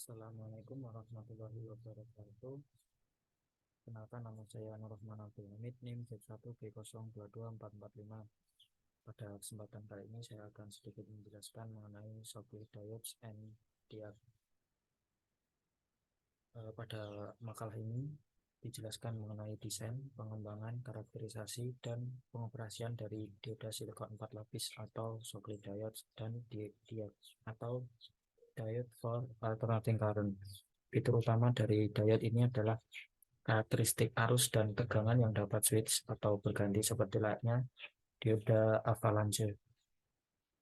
Assalamualaikum warahmatullahi wabarakatuh. Kenalkan, nama saya Nur Rahman Abdul Hamid, NIM Z1B022445. Pada kesempatan kali ini saya akan sedikit menjelaskan mengenai Shockley Diodes and Diode. Pada makalah ini dijelaskan mengenai desain, pengembangan, karakterisasi, dan pengoperasian dari dioda silikon 4 lapis atau Shockley Diodes dan diode atau diode for alternating current. Fitur utama dari diode ini adalah karakteristik arus dan tegangan yang dapat switch atau berganti seperti layaknya dioda avalanche.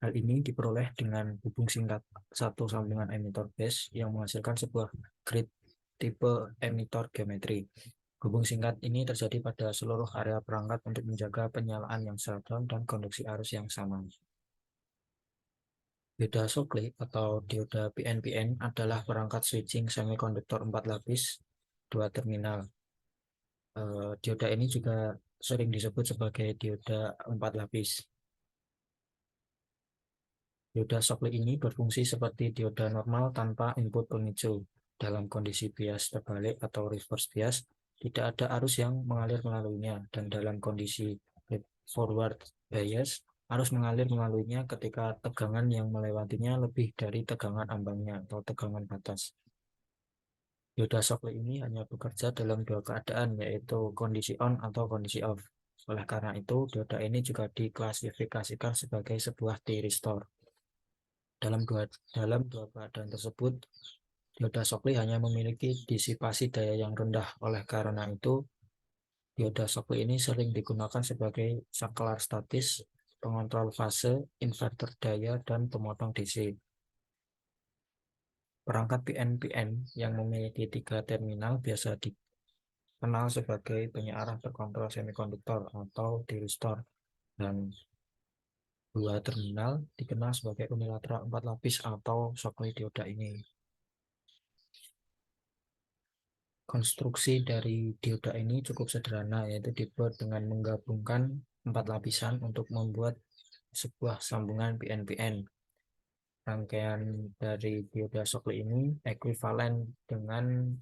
Hal ini diperoleh dengan hubung singkat satu sambungan emitor base yang menghasilkan sebuah grid tipe emitor geometri. Hubung singkat ini terjadi pada seluruh area perangkat untuk menjaga penyalaan yang seragam dan konduksi arus yang sama. Dioda Shockley atau dioda PNPN adalah perangkat switching semikonduktor 4 lapis 2 terminal. Dioda ini juga sering disebut sebagai dioda 4 lapis. Dioda Shockley ini berfungsi seperti dioda normal tanpa input pemicu. Dalam kondisi bias terbalik atau reverse bias, tidak ada arus yang mengalir melaluinya, dan dalam kondisi forward bias, arus mengalir melaluinya ketika tegangan yang melewatinya lebih dari tegangan ambangnya atau tegangan batas. Dioda Shockley ini hanya bekerja dalam dua keadaan, yaitu kondisi on atau kondisi off. Oleh karena itu, dioda ini juga diklasifikasikan sebagai sebuah thyristor. Dalam dua keadaan tersebut, dioda Shockley hanya memiliki disipasi daya yang rendah. Oleh karena itu, dioda Shockley ini sering digunakan sebagai saklar statis, pengontrol fase, inverter daya, dan pemotong DC. Perangkat PNPN yang memiliki 3 terminal biasa dikenal sebagai penyearah terkontrol semikonduktor atau thyristor, dan 2 terminal dikenal sebagai unilateral 4 lapis atau Shockley dioda ini. Konstruksi dari dioda ini cukup sederhana, yaitu dibuat dengan menggabungkan 4 lapisan untuk membuat sebuah sambungan PNPN. Rangkaian dari dioda Shockley ini ekuivalen dengan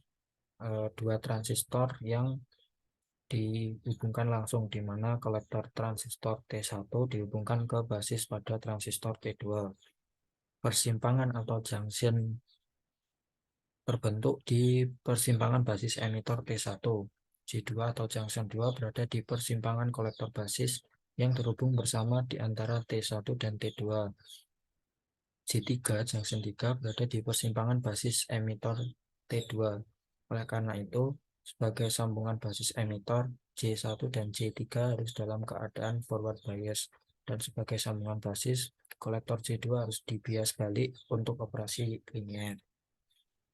2 transistor yang dihubungkan langsung, di mana kolektor transistor T1 dihubungkan ke basis pada transistor T2. Persimpangan atau junction terbentuk di persimpangan basis emitor T1. J2 atau junction 2 berada di persimpangan kolektor basis yang terhubung bersama di antara T1 dan T2. J3 junction 3 berada di persimpangan basis emitor T2. Oleh karena itu, sebagai sambungan basis emitor, J1 dan J3 harus dalam keadaan forward bias, dan sebagai sambungan basis, kolektor J2 harus dibias balik untuk operasi linier.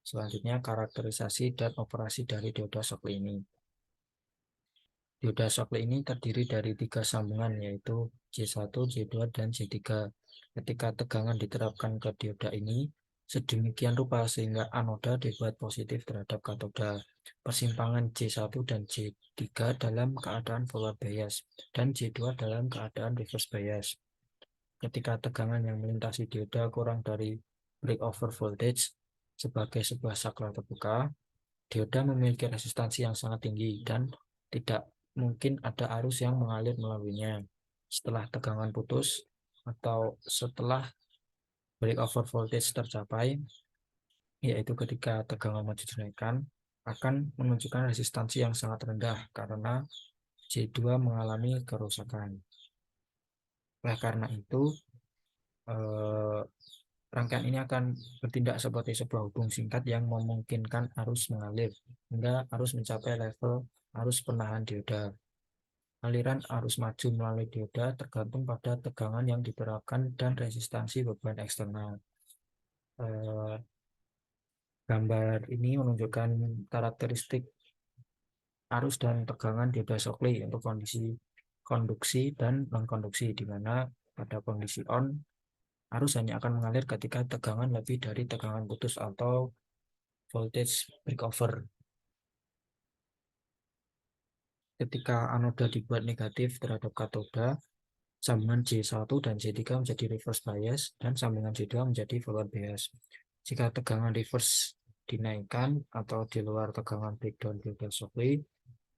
Selanjutnya, karakterisasi dan operasi dari dioda Shockley ini. Dioda Shockley ini terdiri dari 3 sambungan, yaitu J1, J2, dan J3. Ketika tegangan diterapkan ke dioda ini sedemikian rupa sehingga anoda dibuat positif terhadap katoda. Persimpangan J1 dan J3 dalam keadaan forward bias dan J2 dalam keadaan reverse bias. Ketika tegangan yang melintasi dioda kurang dari breakover voltage sebagai sebuah saklar terbuka, dioda memiliki resistansi yang sangat tinggi dan tidak mungkin ada arus yang mengalir melaluinya. Setelah tegangan putus atau setelah breakover voltage tercapai, yaitu ketika tegangan mau dinaikkan, akan menunjukkan resistansi yang sangat rendah karena J2 mengalami kerusakan. Oleh karena itu, eh, rangkaian ini akan bertindak seperti sebuah hubung singkat yang memungkinkan arus mengalir hingga arus mencapai level arus penahan dioda. Aliran arus maju melalui dioda tergantung pada tegangan yang diterapkan dan resistansi beban eksternal. Eh, Gambar ini menunjukkan karakteristik arus dan tegangan dioda Shockley untuk kondisi konduksi dan non-konduksi, di mana pada kondisi on, arus hanya akan mengalir ketika tegangan lebih dari tegangan putus atau voltage breakover. Ketika anoda dibuat negatif terhadap katoda, sambungan J1 dan J3 menjadi reverse bias dan sambungan J2 menjadi forward bias. Jika tegangan reverse dinaikkan atau di luar tegangan breakdown dioda Shockley,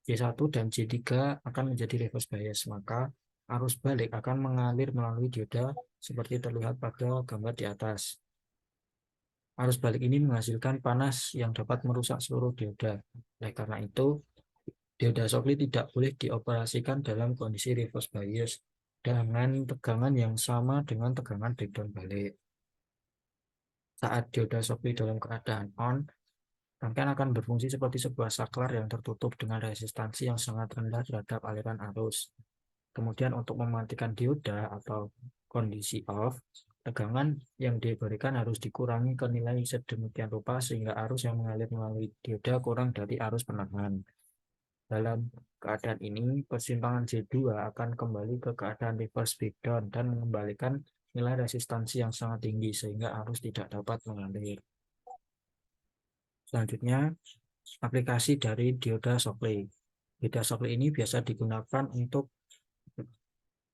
J1 dan J3 akan menjadi reverse bias, maka arus balik akan mengalir melalui dioda seperti terlihat pada gambar di atas. Arus balik ini menghasilkan panas yang dapat merusak seluruh dioda. Oleh karena itu, dioda Shockley tidak boleh dioperasikan dalam kondisi reverse bias dengan tegangan yang sama dengan tegangan breakdown balik. Saat dioda Shockley dalam keadaan on, rangkaian akan berfungsi seperti sebuah saklar yang tertutup dengan resistansi yang sangat rendah terhadap aliran arus. Kemudian untuk mematikan dioda atau kondisi off, tegangan yang diberikan harus dikurangi ke nilai sedemikian rupa sehingga arus yang mengalir melalui dioda kurang dari arus penahan. Dalam keadaan ini, persimpangan J2 akan kembali ke keadaan reverse breakdown dan mengembalikan nilai resistansi yang sangat tinggi sehingga arus tidak dapat mengalir. Selanjutnya, aplikasi dari dioda Shockley. Dioda Shockley ini biasa digunakan untuk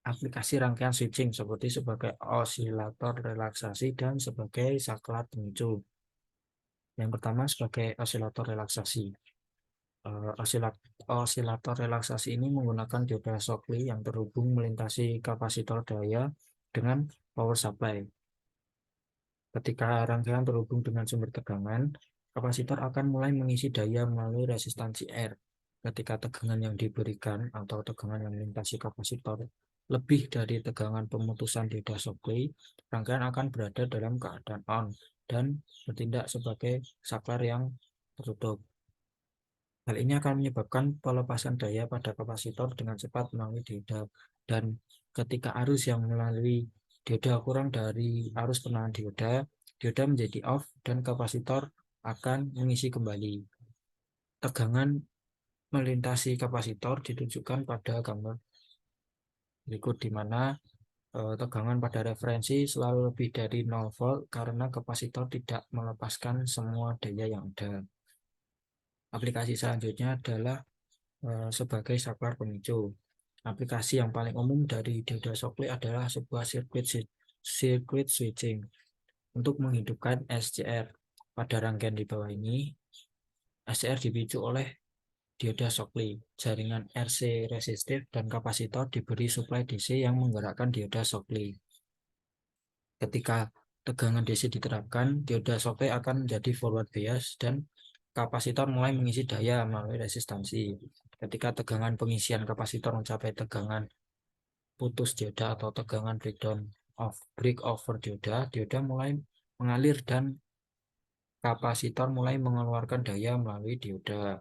aplikasi rangkaian switching seperti sebagai osilator relaksasi dan sebagai saklar pemicu. Yang pertama sebagai osilator relaksasi. Osilator relaksasi ini menggunakan dioda Shockley yang terhubung melintasi kapasitor daya dengan power supply. Ketika rangkaian terhubung dengan sumber tegangan, kapasitor akan mulai mengisi daya melalui resistansi R. Ketika tegangan yang diberikan atau tegangan yang melintasi kapasitor lebih dari tegangan pemutusan dioda Shockley, rangkaian akan berada dalam keadaan on dan bertindak sebagai saklar yang tertutup. Hal ini akan menyebabkan pelepasan daya pada kapasitor dengan cepat melalui dioda, dan ketika arus yang melalui dioda kurang dari arus penahan dioda, dioda menjadi off dan kapasitor akan mengisi kembali. Tegangan melintasi kapasitor ditunjukkan pada gambar berikut, di mana tegangan pada referensi selalu lebih dari 0 volt karena kapasitor tidak melepaskan semua daya yang ada. Aplikasi selanjutnya adalah sebagai saklar pemicu. Aplikasi yang paling umum dari dioda Shockley adalah sebuah circuit switching untuk menghidupkan SCR. Pada rangkaian di bawah ini, SCR dipicu oleh dioda Shockley. Jaringan RC resistif dan kapasitor diberi suplai DC yang menggerakkan dioda Shockley. Ketika tegangan DC diterapkan, dioda Shockley akan menjadi forward bias dan kapasitor mulai mengisi daya melalui resistansi. Ketika tegangan pengisian kapasitor mencapai tegangan putus dioda atau tegangan break over dioda, dioda mulai mengalir dan kapasitor mulai mengeluarkan daya melalui dioda.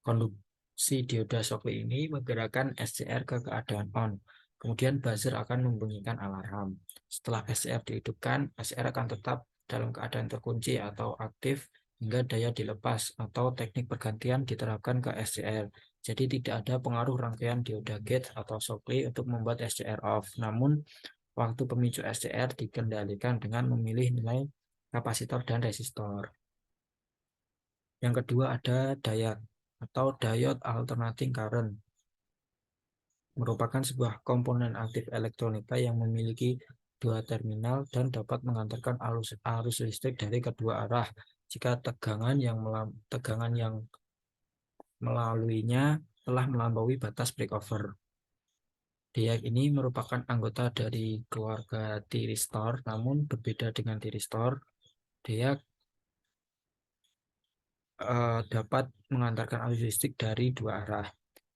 Konduksi dioda Shockley ini menggerakkan SCR ke keadaan on. Kemudian buzzer akan membunyikan alarm. Setelah SCR dihidupkan, SCR akan tetap dalam keadaan terkunci atau aktif hingga daya dilepas atau teknik pergantian diterapkan ke SCR. Jadi tidak ada pengaruh rangkaian dioda gate atau Shockley untuk membuat SCR off. Namun, waktu pemicu SCR dikendalikan dengan memilih nilai kapasitor dan resistor. Yang kedua ada diode atau diode alternating current. Merupakan sebuah komponen aktif elektronika yang memiliki dua terminal dan dapat mengantarkan arus listrik dari kedua arah jika tegangan yang melaluinya telah melampaui batas breakover. Diode ini merupakan anggota dari keluarga tiristor, namun berbeda dengan tiristor. Diode dapat mengantarkan arus listrik dari dua arah.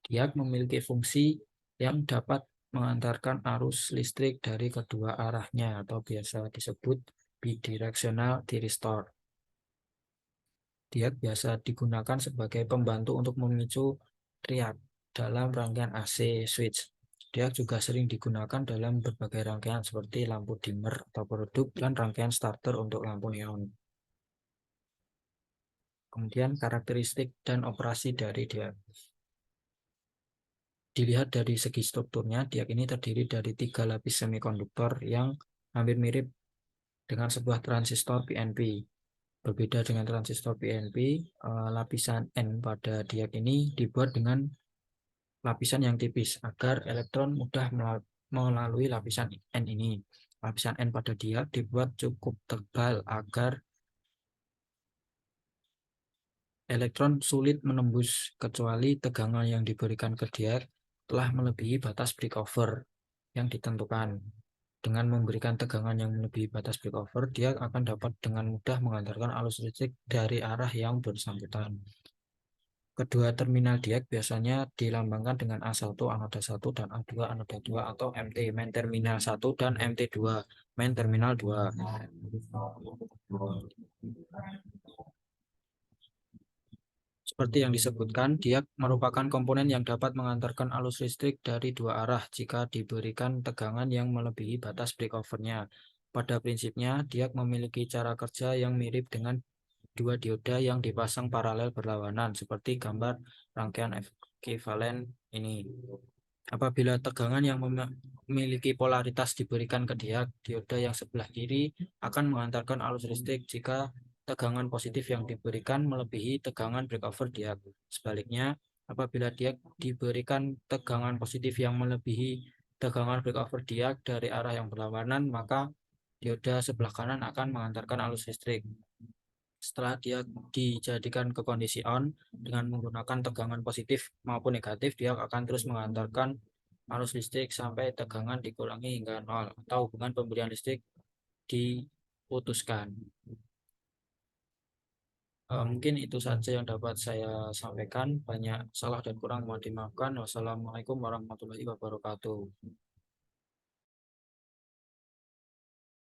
Diode memiliki fungsi yang dapat mengantarkan arus listrik dari kedua arahnya atau biasa disebut bidirectional thyristor. Diode biasa digunakan sebagai pembantu untuk memicu triad dalam rangkaian AC switch. Diode juga sering digunakan dalam berbagai rangkaian seperti lampu dimmer atau produk dan rangkaian starter untuk lampu neon. Kemudian karakteristik dan operasi dari diode. Dilihat dari segi strukturnya, diode ini terdiri dari 3 lapis semikonduktor yang hampir mirip dengan sebuah transistor PNP. Berbeda dengan transistor PNP, lapisan N pada diode ini dibuat dengan lapisan yang tipis agar elektron mudah melalui lapisan N ini. Lapisan N pada diode dibuat cukup tebal agar Elektron sulit menembus kecuali tegangan yang diberikan ke dia telah melebihi batas breakover yang ditentukan. Dengan memberikan tegangan yang melebihi batas breakover, dia akan dapat dengan mudah mengantarkan arus listrik dari arah yang bersangkutan. Kedua terminal diag biasanya dilambangkan dengan A1 anoda 1 dan A2 anoda 2 atau MT, main terminal 1 dan MT2, main terminal 2. Seperti yang disebutkan, diag merupakan komponen yang dapat mengantarkan arus listrik dari dua arah jika diberikan tegangan yang melebihi batas breakover-nya. Pada prinsipnya, diag memiliki cara kerja yang mirip dengan dua dioda yang dipasang paralel berlawanan, seperti gambar rangkaian ekivalen ini. Apabila tegangan yang memiliki polaritas diberikan ke diag, dioda yang sebelah kiri akan mengantarkan arus listrik jika tegangan positif yang diberikan melebihi tegangan breakover diag. Sebaliknya, apabila diag diberikan tegangan positif yang melebihi tegangan breakover diag dari arah yang berlawanan, maka dioda sebelah kanan akan mengantarkan arus listrik. Setelah dia dijadikan ke kondisi on dengan menggunakan tegangan positif maupun negatif, dia akan terus mengantarkan arus listrik sampai tegangan dikurangi hingga nol atau hubungan pemberian listrik diputuskan. Mungkin itu saja yang dapat saya sampaikan. Banyak salah dan kurang mohon dimaafkan. Wassalamualaikum warahmatullahi wabarakatuh.